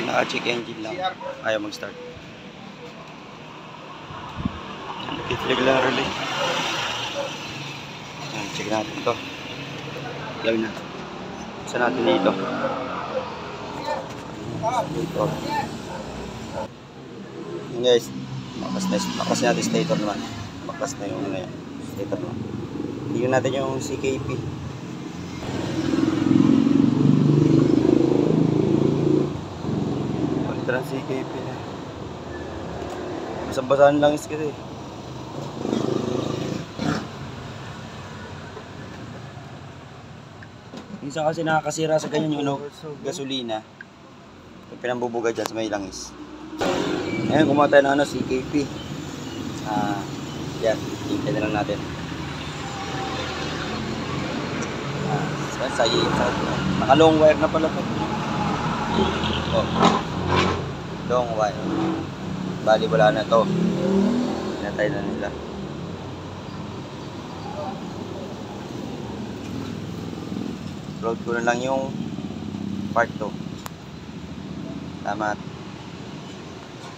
Naka-check engine lang. Ayaw mag-start. Nakiflag lang relay. Check natin to. Gawin na. Isa natin dito. Dito. Guys, makas natin stator naman. Makas na yung stator naman. Tingnan natin yung CKP. Palitan ang CKP na. Basang-basahan lang is kasi. Minsan kasi nakakasira sa ganyan yung gasolina. Pag pinambubuga dyan sa may langis. Ngayon kumuha tayo ng CKP. Yan, hintay na lang natin. Naka long wire na pala to. Oh. Long wire. Bali wala na to. Hinatay na nila. Upload ko na lang yung part 2. Salamat.